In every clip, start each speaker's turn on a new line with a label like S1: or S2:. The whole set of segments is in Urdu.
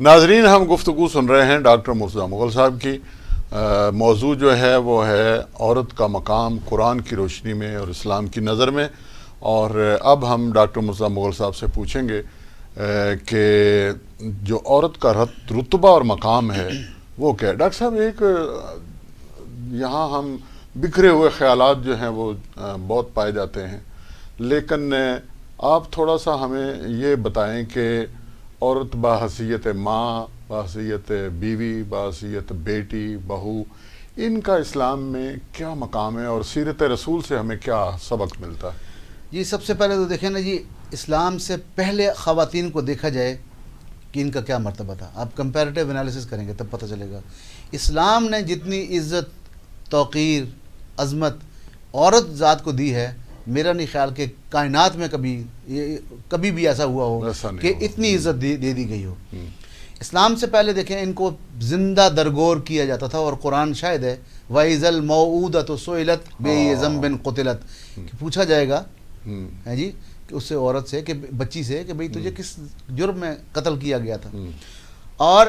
S1: ناظرین، ہم گفتگو سن رہے ہیں ڈاکٹر مرتضیٰ مغل صاحب کی. موضوع جو ہے وہ ہے عورت کا مقام قرآن کی روشنی میں اور اسلام کی نظر میں. اور اب ہم ڈاکٹر مرتضیٰ مغل صاحب سے پوچھیں گے کہ جو عورت کا رتبہ اور مقام ہے وہ کیا ہے. ڈاکٹر صاحب، ایک یہاں ہم بکھرے ہوئے خیالات جو ہیں وہ بہت پائے جاتے ہیں، لیکن آپ تھوڑا سا ہمیں یہ بتائیں کہ عورت بحیثیت ماں، بحیثیت بیوی، بحیثیت بیٹی، بہو، ان کا اسلام میں کیا مقام ہے اور سیرت رسول سے ہمیں کیا سبق ملتا ہے؟
S2: جی، سب سے پہلے تو دیکھیں نا جی، اسلام سے پہلے خواتین کو دیکھا جائے کہ ان کا کیا مرتبہ تھا. آپ کمپیریٹیو انالیسس کریں گے تب پتہ چلے گا. اسلام نے جتنی عزت، توقیر، عظمت عورت ذات کو دی ہے، میرا نہیں خیال کہ کائنات میں کبھی بھی ایسا ہوا ہو کہ اتنی عزت دے دی گئی ہو. اسلام سے پہلے دیکھیں ان کو زندہ درگور کیا جاتا تھا، اور قرآن شاہد ہے وَإِذَا الْمَوْءُودَةُ سُئِلَتْ بِأَيِّ ذَنبٍ قُتِلَتْ، کہ پوچھا جائے گا ہے جی کہ اس سے، عورت سے، کہ بچی سے، کہ بھئی تجھے کس جرم میں قتل کیا گیا تھا. اور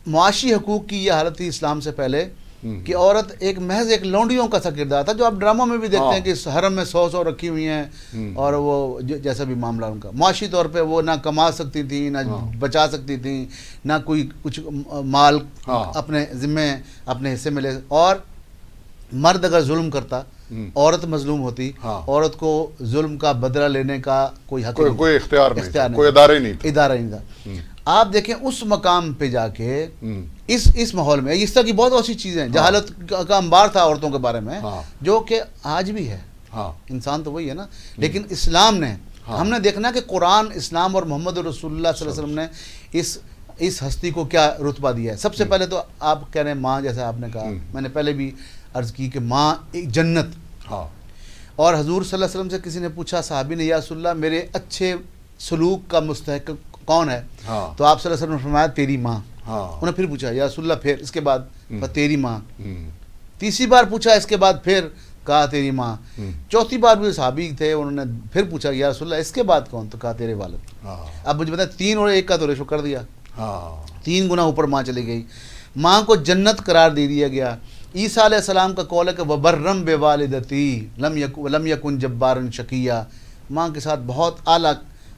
S2: معاشی حقوق کی یہ حالت تھی اسلام سے پہلے کہ عورت محض ایک لونڈیوں کا سا کردار تھا، جو آپ ڈراموں میں بھی دیکھتے ہیں کہ حرم میں 100 رکھی ہوئی ہیں، اور وہ جیسا بھی معاملہ ان کا معاشی طور پہ وہ نہ کما سکتی تھیں، نہ بچا سکتی تھیں، نہ کوئی کچھ مال اپنے ذمے اپنے حصے میں لے. اور مرد اگر ظلم کرتا، عورت مظلوم ہوتی، عورت کو ظلم کا بدلہ لینے کا کوئی حق نہیں،
S1: کوئی اختیار نہیں، کوئی ادارہ ہی نہیں
S2: تھا. آپ دیکھیں اس مقام پہ جا کے اس ماحول میں اس طرح کی بہت سی چیزیں، جہالت کا انبار تھا عورتوں کے بارے میں، جو کہ آج بھی ہے. انسان تو وہی ہے نا. لیکن اسلام نے، ہم نے دیکھنا کہ قرآن، اسلام اور محمد رسول اللہ صلی اللہ علیہ وسلم نے اس ہستی کو کیا رتبہ دیا ہے. سب سے پہلے تو آپ کہہ رہے ہیں ماں، جیسا آپ نے کہا، میں نے پہلے بھی عرض کی کہ ماں ایک جنت. اور حضور صلی اللہ علیہ وسلم سے کسی نے پوچھا، صحابی نے، یا رسول اللہ میرے اچھے سلوک کا مستحق کون ہے؟ تو آپ صلی اللہ علیہ وسلم نے فرمایا تیری ماں. انہوں نے پھر پوچھا، یا رسول اللہ پھر اس کے بعد؟ تیری ماں. تیسری بار پوچھا، اس کے بعد پھر کہا تیری ماں. چوتھی بار بھی صحابی تھے، انہوں نے پھر پوچھا، یا رسول اللہ اس کے بعد کون؟ تو کہا تیرے والد. اب مجھے بتائیں، 3 اور 1 کا تو ریشو کر دیا، 3 گنا اوپر ماں چلی گئی. ماں کو جنت قرار دے دیا گیا. عیسیٰ علیہ السلام کا قول ہے کہ وَبَرًّا بِوَالِدَتِي لَمْ يَكُنْ جَبَّارًا شَقِيًّا، ماں کے ساتھ بہت اعلیٰ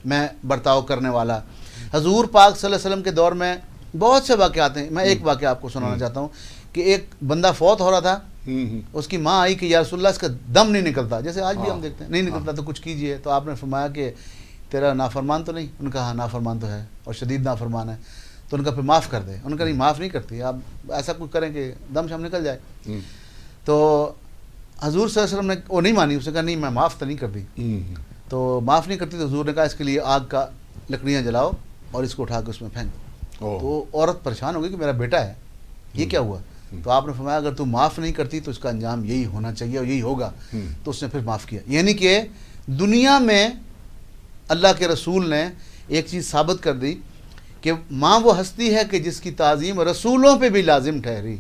S2: میں برتاؤ کرنے والا. حضور پاک صلی اللہ علیہ وسلم کے دور میں بہت سے واقعات ہیں. میں ایک واقعہ آپ کو سنانا چاہتا ہوں کہ ایک بندہ فوت ہو رہا تھا، اس کی ماں آئی کہ یا رسول اللہ اس کا دم نہیں نکلتا، جیسے آج بھی ہم دیکھتے ہیں نہیں نکلتا، تو کچھ کیجئے. تو آپ نے فرمایا کہ تیرا نافرمان تو نہیں؟ ان کا ہاں نافرمان تو ہے، اور شدید نافرمان ہے. تو ان کا پھر معاف کر دے. ان کا نہیں، معاف نہیں کرتی، آپ ایسا کچھ کریں کہ دم شم نکل جائے. تو حضور صلی اللہ علیہ وسلم نے وہ نہیں مانی، اس نے کہا نہیں میں معاف تو نہیں کرتی. تو معاف نہیں کرتی تو حضور نے کہا اس کے لیے آگ کا لکڑیاں جلاؤ اور اس کو اٹھا کے اس میں پھینک. تو عورت پریشان ہو گئی کہ میرا بیٹا ہے، یہ کیا ہوا؟ تو آپ نے فرمایا اگر تم معاف نہیں کرتی تو اس کا انجام یہی ہونا چاہیے اور یہی ہوگا. تو اس نے پھر معاف کیا. یعنی کہ دنیا میں اللہ کے رسول نے ایک چیز ثابت کر دی کہ ماں وہ ہستی ہے کہ جس کی تعظیم رسولوں پہ بھی لازم ٹھہری.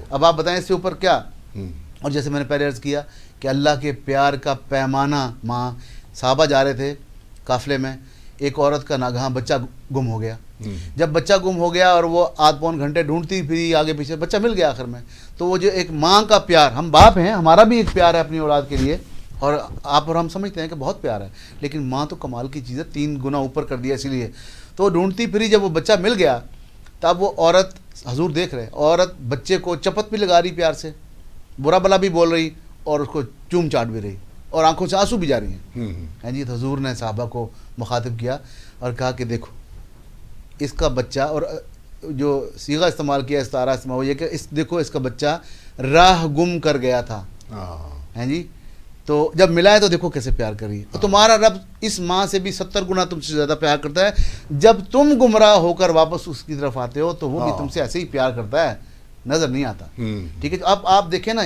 S2: اب آپ بتائیں اس سے اوپر کیا. اور جیسے میں نے پہلے عرض کیا کہ اللہ کے پیار کا پیمانہ ماں. صحابہ جا رہے تھے قافلے میں، ایک عورت کا ناگہاں بچہ گم ہو گیا. جب بچہ گم ہو گیا اور وہ آدھ پون گھنٹے ڈھونڈتی پھری آگے پیچھے، بچہ مل گیا آخر میں. تو وہ جو ایک ماں کا پیار، ہم باپ ہیں، ہمارا بھی ایک پیار ہے اپنی اولاد کے لیے، اور آپ اور ہم سمجھتے ہیں کہ بہت پیار ہے، لیکن ماں تو کمال کی چیز ہے، 3 گنا اوپر کر دیا. اسی لیے تو ڈھونڈتی پھری، جب وہ بچہ مل گیا تب وہ عورت، حضور دیکھ رہے، عورت بچے کو چپت بھی لگا رہی پیار سے، برا بلا بھی بول رہی، اور اس کو چوم چاٹ بھی رہی، اور آنکھوں سے آنسو بھی جا رہی ہیں. جی، تو حضور نے صحابہ کو مخاطب کیا اور کہا کہ دیکھو اس کا بچہ، اور جو صیغہ استعمال کیا، استعارہ استعمال ہو، یہ کہ دیکھو اس کا بچہ راہ گم کر گیا تھا. ہیں جی، تو جب ملا ہے تو دیکھو کیسے پیار کر رہی ہے. تو تمہارا رب اس ماں سے بھی 70 گنا تم سے زیادہ پیار کرتا ہے. جب تم گمراہ ہو کر واپس اس کی طرف آتے ہو تو وہ بھی تم سے ایسے ہی پیار کرتا ہے، نظر نہیں آتا. ٹھیک ہے. اب آپ دیکھیں نا،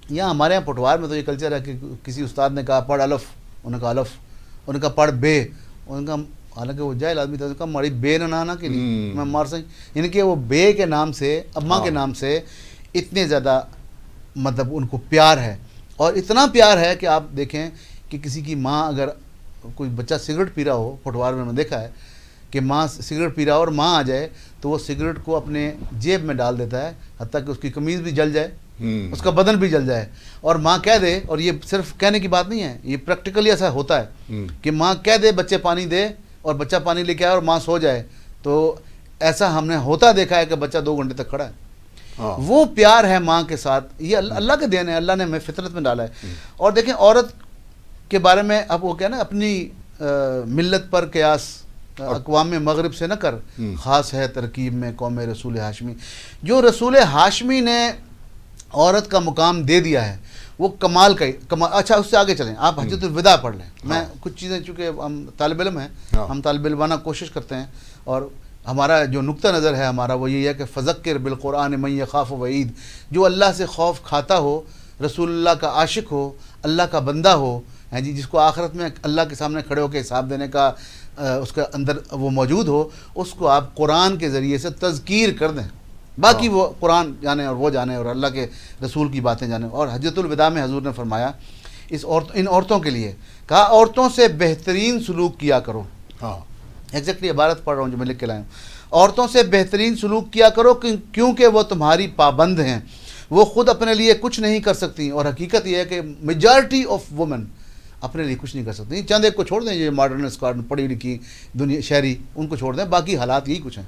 S2: یہاں ہمارے یہاں پٹوار میں تو یہ کلچر ہے کہ کسی استاد نے کہا پڑھ الف، انہوں نے کہا الف، انہوں نے کہا پڑھ بے، انہوں نے کہا، حالانکہ وہ جاہل آدمی تھا، کہا ماری بے نانا کہ نہیں میں مار سکیں. یعنی کہ وہ بے کے نام سے، اماں کے نام سے اتنے زیادہ مطلب ان کو پیار ہے. اور اتنا پیار ہے کہ آپ دیکھیں کہ کسی کی ماں، اگر کوئی بچہ سگریٹ پی رہا ہو، پٹوار میں دیکھا ہے کہ ماں سگریٹ پی رہا اور ماں آ جائے تو وہ سگریٹ کو اپنے جیب میں ڈال دیتا ہے حتیٰ کہ اس کی قمیض بھی جل جائے, اس کا بدن بھی جل جائے, اور ماں کہہ دے, اور یہ صرف کہنے کی بات نہیں ہے, یہ پریکٹیکلی ایسا ہوتا ہے کہ ماں کہہ دے بچے پانی دے, اور بچہ پانی لے کے آئے اور ماں سو جائے, تو ایسا ہم نے ہوتا دیکھا ہے کہ بچہ 2 گھنٹے تک کھڑا ہے. وہ پیار ہے ماں کے ساتھ, یہ اللہ کے دین ہے, اللہ نے ہمیں فطرت میں ڈالا ہے. اور دیکھیں عورت کے بارے میں اب وہ کیا نا, اپنی ملت پر قیاس اقوام مغرب سے نہ کر, خاص ہے ترکیب میں قوم رسول ہاشمی. جو رسول ہاشمی نے عورت کا مقام دے دیا ہے وہ کمال کا کمال. اچھا اس سے آگے چلیں, آپ حجۃ الوداع پڑھ لیں. میں کچھ چیزیں چونکہ ہم طالب علم ہیں, ہم طالب علمانہ کوشش کرتے ہیں, اور ہمارا جو نقطہ نظر ہے ہمارا وہ یہ ہے کہ فذکر بالقرآن من یخاف وعید, جو اللہ سے خوف کھاتا ہو, رسول اللہ کا عاشق ہو, اللہ کا بندہ ہو, ہیں جی, جس کو آخرت میں اللہ کے سامنے کھڑے ہو کے حساب دینے کا اس کے اندر وہ موجود ہو, اس کو آپ قرآن کے ذریعے سے تذکیر کر دیں. باقی وہ قرآن جانے اور وہ جانے اور اللہ کے رسول کی باتیں جانے. اور حجۃ الوداع میں حضور نے فرمایا ان عورتوں کے لیے, کہا عورتوں سے بہترین سلوک کیا کرو. ایگزیکٹلی عبارت پڑھ رہا ہوں جو میں لکھ کے لایا ہوں. عورتوں سے بہترین سلوک کیا کرو کیونکہ وہ تمہاری پابند ہیں, وہ خود اپنے لیے کچھ نہیں کر سکتی. اور حقیقت یہ ہے کہ میجارٹی آف وومن اپنے لیے کچھ نہیں کر سکتی. چند ایک کو چھوڑ دیں, یہ ماڈرن اسکار پڑھی لکھی دنیا شہری, ان کو چھوڑ دیں, باقی حالات یہی کچھ ہیں.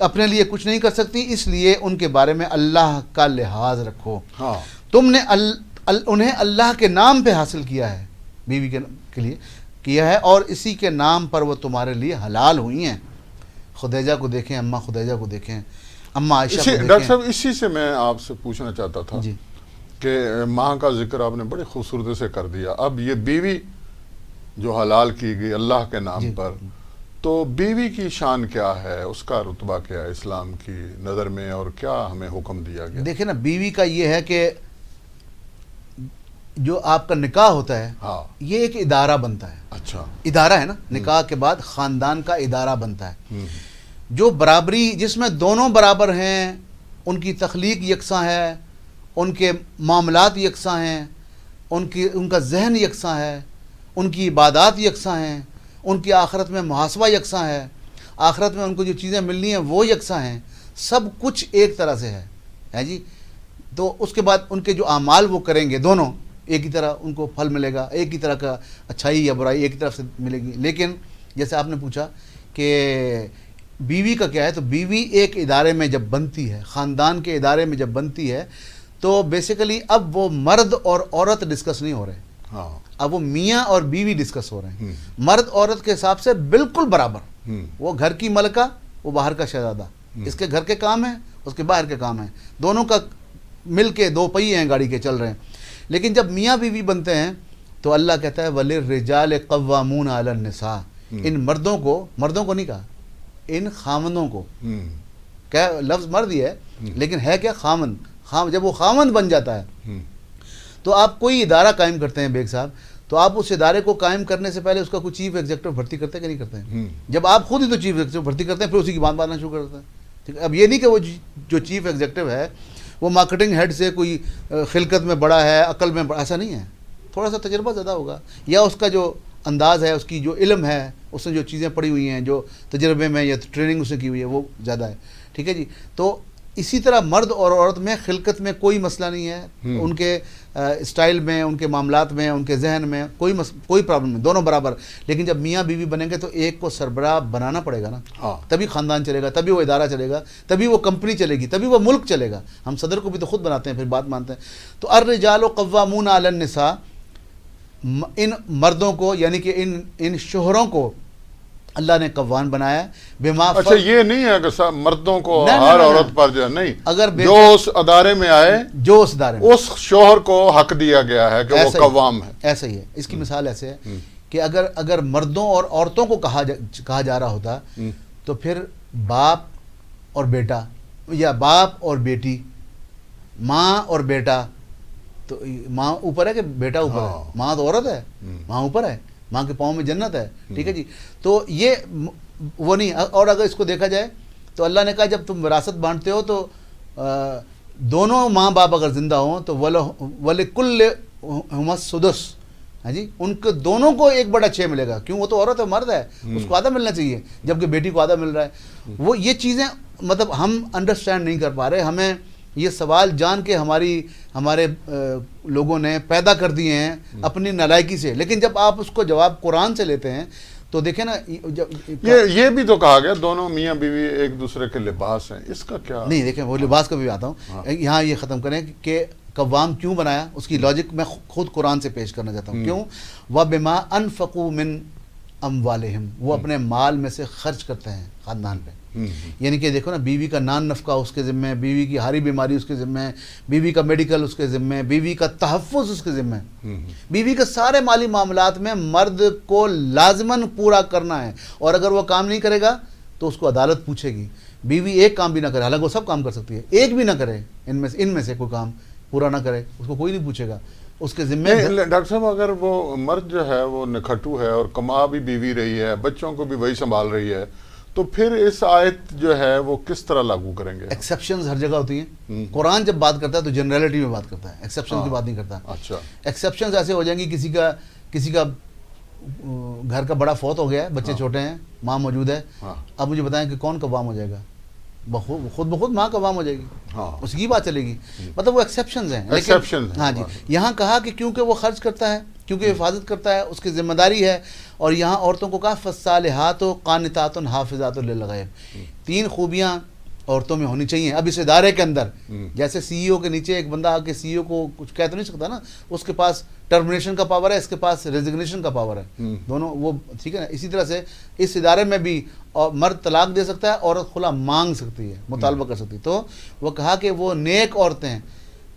S2: اپنے لیے کچھ نہیں کر سکتی, اس لیے ان کے بارے میں اللہ کا لحاظ رکھو. تم نے انہیں اللہ کے نام پہ حاصل کیا ہے, بیوی کے لیے کیا ہے, اور اسی کے نام پر وہ تمہارے لیے حلال ہوئی ہیں. خدیجہ کو دیکھیں, اماں خدیجہ کو دیکھیں, اماں عائشہ کو دیکھیں.
S1: ڈاکٹر صاحب اسی سے میں آپ سے پوچھنا چاہتا تھا
S2: جی,
S1: کہ ماں کا ذکر آپ نے بڑی خوبصورتی سے کر دیا. اب یہ بیوی جو حلال کی گئی اللہ کے نام پر, تو بیوی کی شان کیا ہے, اس کا رتبہ کیا ہے اسلام کی نظر میں, اور کیا ہمیں حکم دیا گیا؟
S2: دیکھیں نا, بیوی کا یہ ہے کہ جو آپ کا نکاح ہوتا ہے یہ ایک ادارہ بنتا ہے.
S1: اچھا,
S2: ادارہ ہے نا, نکاح کے بعد خاندان کا ادارہ بنتا ہے, جو برابری, جس میں دونوں برابر ہیں, ان کی تخلیق یکساں ہے, ان کے معاملات یکساں ہیں, ان کا ذہن یکساں ہے, ان کی عبادات یکساں ہیں, ان کی آخرت میں محاسبہ یکساں ہے, آخرت میں ان کو جو چیزیں ملنی ہیں وہ یکساں ہیں, سب کچھ ایک طرح سے ہے جی. تو اس کے بعد ان کے جو اعمال وہ کریں گے دونوں ایک ہی طرح ان کو پھل ملے گا, ایک ہی طرح کا اچھائی یا برائی ایک ہی طرف سے ملے گی. لیکن جیسے آپ نے پوچھا کہ بیوی کا کیا ہے, تو بیوی ایک ادارے میں جب بنتی ہے, خاندان کے ادارے میں جب بنتی ہے, تو بیسیکلی اب وہ مرد اور عورت ڈسکس نہیں ہو رہے, اب وہ میاں اور بیوی ڈسکس ہو رہے ہیں. مرد عورت کے حساب سے بالکل برابر, وہ گھر کی ملکہ, وہ باہر کا شہزادہ, اس کے گھر کے کام ہیں, اس کے باہر کے کام ہیں, دونوں کا مل کے 2 پہیے ہیں گاڑی کے چل رہے ہیں. لیکن جب میاں بیوی بنتے ہیں تو اللہ کہتا ہے وَلِلرِّجَالِ قَوَّامُونَ عَلَى النِّسَاءِ, ان مردوں کو نہیں کہا, ان خامندوں کو, کیا لفظ مرد ہی ہے لیکن ہے کیا خامند. جب وہ خامند بن جاتا ہے تو آپ کوئی ادارہ قائم کرتے ہیں بیگ صاحب, تو آپ اس ادارے کو قائم کرنے سے پہلے اس کا کوئی چیف ایگزیکٹو بھرتی کرتے ہیں کہ نہیں کرتے ہیں؟ جب آپ خود ہی تو چیف ایگزیکٹو بھرتی کرتے ہیں, پھر اسی کی بات باننا شروع کرتے ہیں. ٹھیک ہے, اب یہ نہیں کہ وہ جو چیف ایگزیکٹو ہے وہ مارکیٹنگ ہیڈ سے کوئی خلقت میں بڑا ہے, عقل میں بڑا, ایسا نہیں ہے. تھوڑا سا تجربہ زیادہ ہوگا, یا اس کا جو انداز ہے, اس کی جو علم ہے, اس نے جو چیزیں پڑھی ہوئی ہیں, جو تجربے میں یا ٹریننگ اس نے کی ہوئی ہے وہ زیادہ ہے. ٹھیک ہے جی. تو اسی طرح مرد اور عورت میں خلقت میں کوئی مسئلہ نہیں ہے, ان کے اسٹائل میں, ان کے معاملات میں, ان کے ذہن میں کوئی پرابلم نہیں, دونوں برابر. لیکن جب میاں بیوی بنیں گے تو ایک کو سربراہ بنانا پڑے گا نا, تبھی خاندان چلے گا, تبھی وہ ادارہ چلے گا, تبھی وہ کمپنی چلے گی, تبھی وہ ملک چلے گا. ہم صدر کو بھی تو خود بناتے ہیں, پھر بات مانتے ہیں. تو الرجال قوامون علی النساء, ان مردوں کو یعنی کہ ان شوہروں کو اللہ نے قوام بنایا بما.
S1: اچھا, یہ نہیں ہے کہ مردوں کو ہر عورت پر جو نہیں, اگر جو اس ادارے میں آئے,
S2: جو اس ادارے میں,
S1: اس شوہر کو حق دیا گیا ہے کہ وہ قوام ہے.
S2: ایسا ہی ہے. اس کی مثال ایسے ہے کہ اگر مردوں اور عورتوں کو کہا جا رہا ہوتا تو پھر باپ اور بیٹا, یا باپ اور بیٹی, ماں اور بیٹا, تو ماں اوپر ہے کہ بیٹا اوپر ہے؟ ماں تو عورت ہے, ماں اوپر ہے, ماں کے پاؤں میں جنت ہے. ٹھیک ہے جی. تو یہ وہ نہیں. اور اگر اس کو دیکھا جائے تو اللہ نے کہا جب تم وراثت بانٹتے ہو تو دونوں ماں باپ اگر زندہ ہوں تو وَلِكُلِّ هُمَ السُّدُسُ, ہاں جی، ان کو دونوں کو 1/6 ملے گا. کیوں؟ وہ تو عورت ہے، مرد ہے، اس کو آدھا ملنا چاہیے، جبکہ بیٹی کو آدھا مل رہا ہے. وہ یہ چیزیں مطلب ہم انڈرسٹینڈ نہیں کر پا رہے. ہمیں یہ سوال جان کے ہمارے لوگوں نے پیدا کر دیے ہیں اپنی نالائکی سے. لیکن جب آپ اس کو جواب قرآن سے لیتے ہیں تو دیکھیں نا،
S1: یہ بھی تو کہا گیا دونوں میاں بیوی ایک دوسرے کے لباس ہیں، اس کا کیا؟
S2: نہیں دیکھیں، وہ لباس کا بھی آتا ہوں. یہاں یہ ختم کریں کہ قوام کیوں بنایا، اس کی لاجک میں خود قرآن سے پیش کرنا چاہتا ہوں. کیوں؟ وَبِمَا أَنفَقُوا مِنْ أَمْوَالِهِمْ، وہ اپنے مال میں سے خرچ کرتے ہیں خاندان پہ. یعنی کہ دیکھو نا، بیوی کا نان نفقہ اس کے ذمہ ہے، بیوی کی ہاری بیماری اس کے ذمہ ہے، بیوی کا میڈیکل اس کے ذمہ ہے، بیوی کا تحفظ اس کے ذمہ ہے. بیوی کے سارے مالی معاملات میں مرد کو لازماً پورا کرنا ہے، اور اگر وہ کام نہیں کرے گا تو اس کو عدالت پوچھے گی. بیوی ایک کام بھی نہ کرے، حالانکہ وہ سب کام کر سکتی ہے، ایک بھی نہ کرے ان میں سے کوئی کام پورا نہ کرے، اس کو کوئی نہیں پوچھے گا. اس کے ذمہ
S1: ڈاکٹر صاحب اگر وہ مرد جو ہے وہ نکھٹو ہے اور کما بھی بیوی رہی ہے، بچوں کو بھی وہی سنبھال رہی ہے، تو پھر اس آیت جو ہے وہ کس طرح لاگو کریں گے؟
S2: ایکسیپشنز ہر جگہ ہوتی ہیں. قرآن جب بات کرتا ہے تو جنرلٹی میں بات کرتا ہے، ایکسیپشن کی بات نہیں کرتا.
S1: اچھا،
S2: ایکسیپشنز ایسے ہو جائیں گی، کسی کا گھر کا بڑا فوت ہو گیا ہے، بچے چھوٹے ہیں، ماں موجود ہے، اب مجھے بتائیں کہ کون قوام ہو جائے گا؟ خود بخود ماں قوام ہو جائے گی، اس کی بات چلے گی. مطلب وہ ایکسیپشنز ہیں. ہاں جی، یہاں کہا کہ کیونکہ وہ خرچ کرتا ہے، کیونکہ حفاظت کرتا ہے، اس کی ذمہ داری ہے. اور یہاں عورتوں کو کہا فالصالحات قانتات حافظات للغیب. 3 خوبیاں عورتوں میں ہونی چاہیے. اب اس ادارے کے اندر جیسے سی ای او کے نیچے ایک بندہ آ کے سی ای او کو کچھ کہہ تو نہیں سکتا نا، اس کے پاس ٹرمینیشن کا پاور ہے، اس کے پاس ریزگنیشن کا پاور ہے، دونوں وہ ٹھیک ہے نا. اسی طرح سے اس ادارے میں بھی مرد طلاق دے سکتا ہے، عورت خلا مانگ سکتی ہے، مطالبہ کر سکتی ہے. تو وہ کہا کہ وہ نیک عورتیں،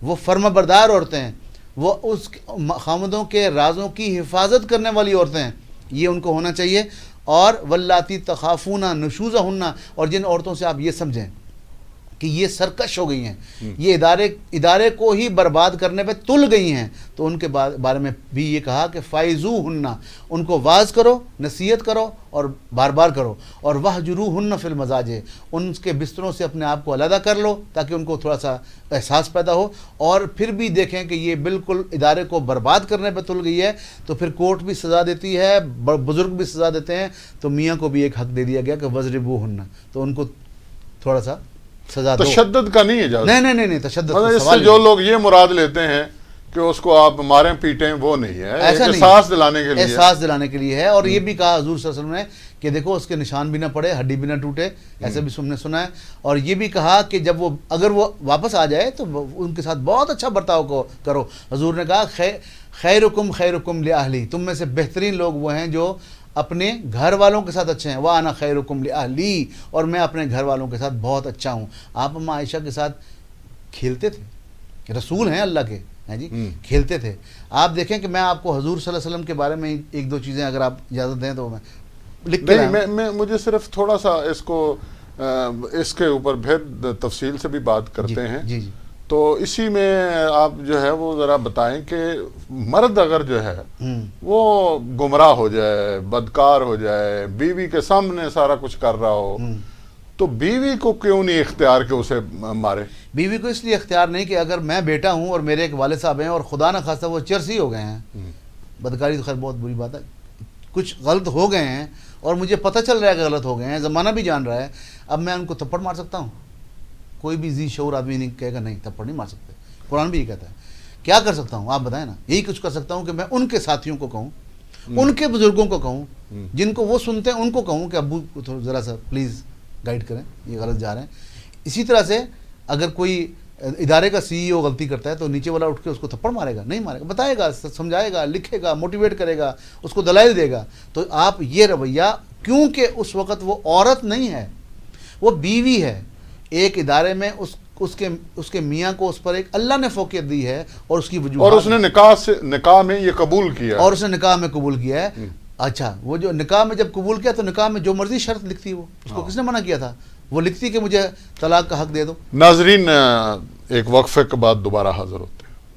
S2: وہ فرما بردار عورتیں، وہ اس خامدوں کے رازوں کی حفاظت کرنے والی عورتیں، یہ ان کو ہونا چاہیے. اور واللاتی تخافون نشوزہن، اور جن عورتوں سے آپ یہ سمجھیں کہ یہ سرکش ہو گئی ہیں، یہ ادارے کو ہی برباد کرنے پہ تل گئی ہیں، تو ان کے بارے میں بھی یہ کہا کہ فائزوہن، ان کو واعظ کرو، نصیحت کرو اور بار بار کرو. اور وہجروہن فی المضاجع، ان کے بستروں سے اپنے آپ کو علیحدہ کر لو تاکہ ان کو تھوڑا سا احساس پیدا ہو. اور پھر بھی دیکھیں کہ یہ بالکل ادارے کو برباد کرنے پہ تل گئی ہے، تو پھر کورٹ بھی سزا دیتی ہے، بزرگ بھی سزا دیتے ہیں، تو میاں کو بھی ایک حق دے دیا گیا کہ وضربوہن، تو ان کو تھوڑا سا سزا دو.
S1: تشدد کا نہیں اجازت؟
S2: نہیں تشدد
S1: اس سے جو لوگ یہ مراد لیتے ہیں کہ اس کو آپ ماریں پیٹیں، وہ نہیں ہے،
S2: ایسا نہیں،
S1: احساس دلانے کے لیے
S2: ہے. اور یہ بھی کہا حضور صلی اللہ علیہ وسلم نے کہ دیکھو اس کے نشان بھی نہ پڑے، ہڈی بھی نہ ٹوٹے، ایسے بھی ہم نے سنا ہے. اور یہ بھی کہا کہ جب اگر وہ واپس آ جائے تو ان کے ساتھ بہت اچھا برتاؤ کرو. حضور نے کہا خیرکم لأہلی، تم میں سے بہترین لوگ وہ ہیں جو اپنے گھر والوں کے ساتھ اچھے ہیں. وَأَنَا خَيْرُكُمْ لِأَهْلِي، اور میں اپنے گھر والوں کے ساتھ بہت اچھا ہوں. آپ اماں عائشہ کے ساتھ کھیلتے تھے، رسول ہیں اللہ کے، ہیں جی، کھیلتے تھے. آپ دیکھیں کہ میں آپ کو حضور صلی اللہ علیہ وسلم کے بارے میں 1-2 چیزیں اگر آپ اجازت دیں تو میں لکھ کے
S1: میں مجھے صرف تھوڑا سا اس کے اوپر پھر تفصیل سے بھی بات کرتے ہیں.
S2: جی.
S1: تو اسی میں آپ جو ہے وہ ذرا بتائیں کہ مرد اگر جو ہے وہ گمراہ ہو جائے، بدکار ہو جائے، بیوی کے سامنے سارا کچھ کر رہا ہو، تو بیوی کو کیوں نہیں اختیار کہ اسے مارے؟
S2: بیوی کو اس لیے اختیار نہیں کہ اگر میں بیٹا ہوں اور میرے ایک والد صاحب ہیں اور خدا نہ خواستہ وہ چرسی ہو گئے ہیں، بدکاری تو خیر بہت بری بات ہے، کچھ غلط ہو گئے ہیں اور مجھے پتہ چل رہا ہے کہ غلط ہو گئے ہیں، زمانہ بھی جان رہا ہے، اب میں ان کو تھپڑ مار سکتا ہوں؟ کوئی بھی ذی شعور آدمی نہیں کہے گا نہیں تھپڑ نہیں مار سکتے. قرآن بھی یہ کہتا ہے. کیا کر سکتا ہوں آپ بتائیں نا؟ یہی کچھ کر سکتا ہوں کہ میں ان کے ساتھیوں کو کہوں، ان کے بزرگوں کو کہوں، جن کو وہ سنتے ہیں ان کو کہوں کہ ابو کو ذرا سا پلیز گائیڈ کریں، یہ غلط جا رہے ہیں. اسی طرح سے اگر کوئی ادارے کا سی ای او غلطی کرتا ہے تو نیچے والا اٹھ کے اس کو تھپڑ مارے گا؟ نہیں مارے گا، بتائے گا، سمجھائے گا، لکھے گا، موٹیویٹ کرے گا، اس کو دلائل دے گا. تو آپ یہ رویہ، کیونکہ اس وقت وہ عورت نہیں ہے، وہ بیوی ہے ایک ادارے میں، اس کے میاں کو اس پر ایک اللہ نے فوقیت دی ہے اور اس کی وجوہات،
S1: اور اس نے نکاح میں یہ قبول کیا،
S2: اور اس نے نکاح میں قبول کیا ہے. اچھا، وہ جو نکاح میں جب قبول کیا تو نکاح میں جو مرضی شرط لکھتی، وہ اس کو کس نے منع کیا تھا؟ وہ لکھتی کہ مجھے طلاق کا حق دے دو.
S1: ناظرین ایک وقفے کے بعد دوبارہ حاضر ہوتے ہیں.